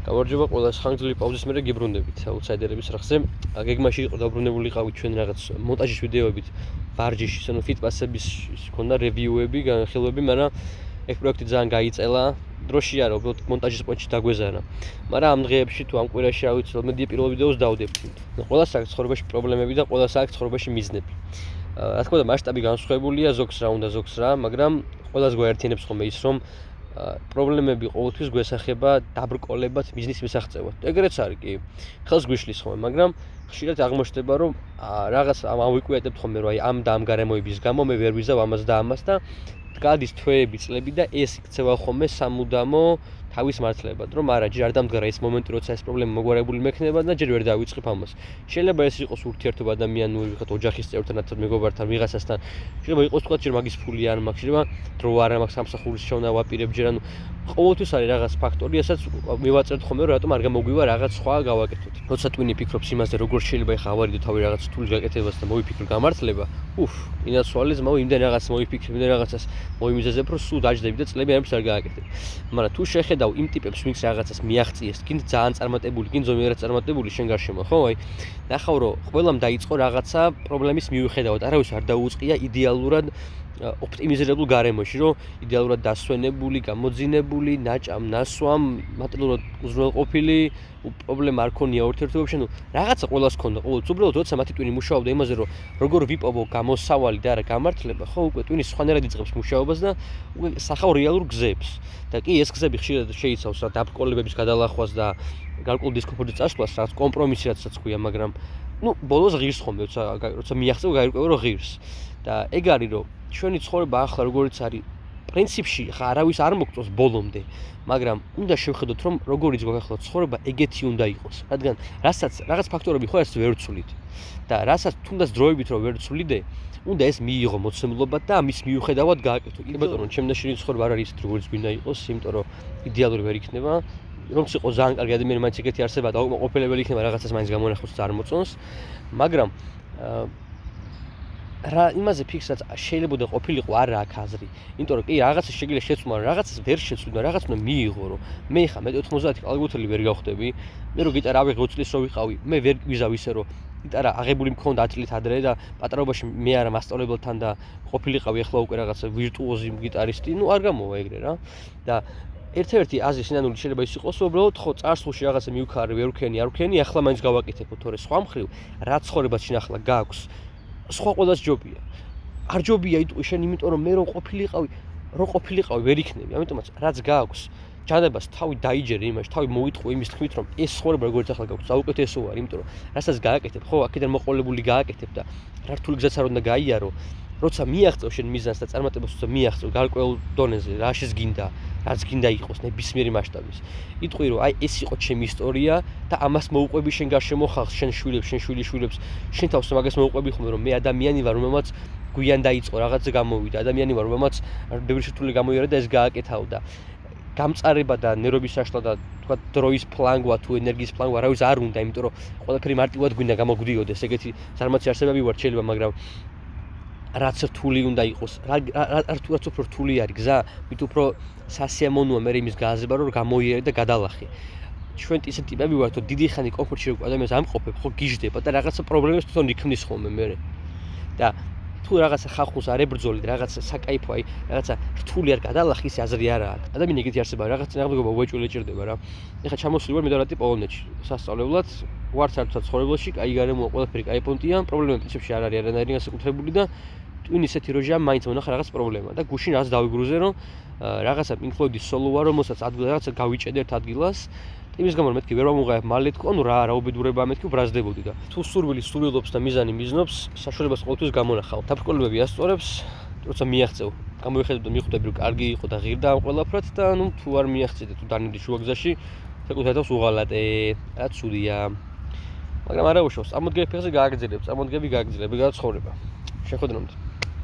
გამარჯობა ყველას ხანგრძლივი პაუზის მერე გიბრუნდებით აუთსაიდერების რახზე. გეგმაში იყო დაბრუნებული ყავით ჩვენ რაღაც მონტაჟის ვიდეოებით ვარჯიშის, ანუ ფიტპასების ჰქონდა რევიუები, განხილვები, მაგრამ ეს პროექტი ძალიან გაიწელა. დროში არა, უბრალოდ მონტაჟის პონჩი დაგვეზარა. მაგრამ ამ დღეებში თუ ამ კვირაში რა ვიცი, მე პირველ ვიდეოს დავდებდი. ყველას აქვს ცხოვრებაში პრობლემები და ყველას აქვს ცხოვრებაში მიზნები. რა თქმა უნდა, მასშტაბი განსხვავებულია, ზოგს რა უნდა, ზოგს რა, მაგრამ ყველას გვაერთიანებს ხოლმე ის, რომ პრობლემები ყოველთვის გვესახება დაბრკოლებად მიზნის მისაღწევად. ეგრეც არის კი. ხელს გვიშლის ხოლმე, მაგრამ ხშირად აღმოჩნდება, რომ რაღაც ამოვიკვიადებთ ხოლმე, რომ აი ამ და ამ გარემოების გამო მე ვერ ვიზავ ამას და ამას და გადის თვეები, წლები და ეს იქცევა ხოლმე სამუდამო თავის მართლებად, რომ არა, ჯერ არ დამდგარა ეს მომენტი, როცა ეს პრობლემა მოგვარებული მექნება და ჯერ ვერ დავიწყებ ამას. შეიძლება ეს იყოს ურთიერთობა ადამიანური, ვიღაც ოჯახის წევრთან, მეგობართან, ვიღაცასთან. შეიძლება იყოს თქვა ჯერ მაგის ფული არ მაქვს, შეიძლება დრო არ მაქვს სამსახურის შოვნა ვაპირებ ჯერ, ანუ ყოველთვის არის რაღაც ფაქტორი, რასაც მივაწერთ ხოლმე, რომ რატომ არ გამოგვივა რაღაც სხვა გავაკეთოთ. როცა ტვინი ფიქრობს იმაზე, როგორ შეიძლება ეხა ავარიდო თავი რაღაც რთული გაკეთებას და მოვიფიქრო გამართლება, ინაცვალე ზმაო იმდენ რაღაც მოვიფიქრე, იმდენ რაღაცას მოიმიზეზებ, რომ სულ დაждდები და წლები ამის არ გააკეთებ. მაგრამ თუ შეხედავ იმ ტიპებს, ვინც რაღაცას მიაღწიეს, გინდ ძალიან წარმატებული, გინდ ზომიერად წარმატებული შენ გარშემო, ხო? აი, ნახავ რომ ყველამ დაიწყო რაღაცა პრობლემის მიუხედავად, არავის არ დაუწყია იდეალურად ოპტიმიზირებულ გარემოში, რომ იდეალურად დასვენებული, გამოძინებული, ნაჭამ, ნასვამ, მატერიალურად უზრუნველყოფილი, პრობლემა არ ქონია ურთიერთობებში, ანუ რაღაცა ყველას ქონდა, ყოველთვის უბრალოდ როცა მათი ტვინი მუშაობდა იმაზე, რომ როგორ ვიპოვო გამოსავალი და არა გამართლება, ხო, უკვე ტვინი სხვანაირად იწყებს მუშაობას და უკვე სახავ რეალურ გზებს. და კი ეს გზები ხშირად შეიცავს რა დაბრკოლებების გადალახვას და გარკვეულ დისკომფორტის წაშლას, რაც კომპრომისი რაცაც ქვია, მაგრამ ბოლოს ღირს ხომ, როცა მიაღწევ გაირკვევა რომ ღირს. და ეგ არის რომ ჩვენი ცხოვრება ახლა როგორიც არის პრინციპში ხა არავის არ მოგწონს ბოლომდე, მაგრამ უნდა შევხედოთ რომ როგორიც გვაქახლა ცხოვრება ეგეთი უნდა იყოს, რადგან რაღაც ფაქტორები ხო ეს ვერ ვცვლით და რასაც თუნდაც დროებით რომ ვერ ვცვლიდე, უნდა ეს მიიღო მოცემულობა და ამის მიუხედავად გააკეთო. კი ბატონო, ჩემ ნაშრენი ცხოვრება არ არის ისეთი როგორც გვინდა იყოს, იმიტომ რომ იდეალური ვერ იქნება. რომც იყო ძალიან კარგი ადამიანი, მაინც ეგეთი არსება და უკმაყოფილებელი იქნება რაღაცას მაინც გამონახოს და არ მოწონს, მაგრამ რა იმაზე ფიქრსაც შეიძლება ყოფილიყო არა აქ აზრი. იმიტომ რომ კი რაღაცა შეგიძლია შეცვლა, რაღაცას ვერ შეცვლი და რაღაც უნდა მიიღო, რომ მე ხა 1.90 კალგუთელი ვერ გავხდები, მე რო გიტარა ავიღე 20 წლის რო ვიყავი, მე ვერ ვიზავ ისე რომ გიტარა აღებული მქონდა 10 წლით ადრე და პატარობაში მე არა მასწავლებელთან და ყოფილიყავი ახლა უკვე რაღაცა ვირტუოზი გიტარისტი, არ გამოვა ეგრე რა. და ერთ-ერთი აზრი სინანული შეიძლება ის იყოს, რომ უბრალოდ ხო წარსულში რაღაცა მივქარი, ვერ ვქენი, არ ვქენი, ახლა მაინც გავაკეთებ, თორე სხვა მხრივ რა ცხოვრებას შენ ახლა გაქვს სხვა ყველას ჯობია. არ ჯობია შენ იმიტომ რომ მე რო ყოფილიყავი ვერ იქნები. ამიტომაც რაც გაქვს, ჯანებას თავი დაიჯერე იმაში, თავი მოიტყო იმის თქმით, რომ ეს ცხოვრება როგორც ახლა გაქვს, საუკეთესო არის, იმიტომ რომ რასაც გააკეთებ, ხო, აქედან მოყოლებული გააკეთებ და რა რთული გზაც არ უნდა გაიარო. როცა მიაღწევ შენ მიზანს და წარმატებას როცა მიაღწევ გარკვეულ დონეზე, რაშიც გინდა, რაც გინდა იყოს ნებისმიერი მასშტაბის. იტყვი რომ აი ეს იყო ჩემი ისტორია და ამას მოუყვები შენ გარშემო ხალხს, შენ შვილებს, შენ შვილიშვილებს, შენ თავს მაგას მოუყვები ხომ რომ მე ადამიანი ვარ, რომელმაც გვიან დაიწყო რაღაცა გამოვიდა, ადამიანი ვარ, რომელმაც ბევრი შეთული გამოიარა და ეს გააკეთაო და გამწარება და ნერვების საშლა და თქვა დროის ფლანგვა თუ ენერგიის ფლანგვა არავის არ უნდა, იმიტომ რომ ყველაფერი მარტივად გვინდა გამოგვდიოდეს. ეგეთი ზარმაცი არსებები ვარ შეიძლება, მაგრამ რაც რთული უნდა იყოს, რაც უფრო რთული არის გზა, მით უფრო სასიამოვნოა მე იმის გააზრება, რომ გამოიერე და გადალახე. ჩვენ ისეთი ტიპები ვართ, რომ დიდი ხანი კომფორტში რო ადამიანს ამყოფებ, ხო გიждდება და რაღაცა პრობლემებს თვითონ იქმნის ხოლმე მე. და თუ რაღაცა ხალხს არ ებრძოლი და რაღაცა საკაიფო, აი რაღაცა რთული არ გადალახი, ის აზრი არა აქვს. ადამიანი ეგეთი არსება, რაღაცა ნაღმდეგობა უეჭველი ჭირდება რა. ეხლა ჩამოსული ვარ მედარატი პოლონეთში, სასწავლებლად, ვარ საერთოდ ცხოვრებაში, კაი გარემოა, ყველაფერი კაი პონტია, პრობლემა პრინციპში არ არის არანაირი განსაკუთრებული და ტვინი ისეთი როჟია, მაინც მონახა რაღაც პრობლემა და გუშინ რაღაც დავიგრუზე, რომ რაღაცა Pink Floyd-ის სოლო ვარ, რომელსაც რაღაცა გავიჭედე ერთ ადგილას. იმის გამო მეთქი ვერ ვამოღებ მალე თქო, რა უბედურება მეთქი ბრაზდებოდი და თუ სურვილი სურვილობს და მიზანი მიზნობს, საშუალებას ყოველთვის გამონახავ. დაბრკოლებები ასწორებს, როცა მიაღწევ, გამოიხედავ და მიხვდები რომ კარგი იყო და ღირდა ამ ყველაფრად და თუ არ მიაღწევ და თუ დანებდი შუაგზაში, საკუთარ თავს უღალატე, რა ცუდია. მაგრამ არა უშავს, წამოდგები ფეხზე გააგრძელებ, წამოდგები გააგრძელებ, ეგაა ცხოვრება. შეხვედრამდე.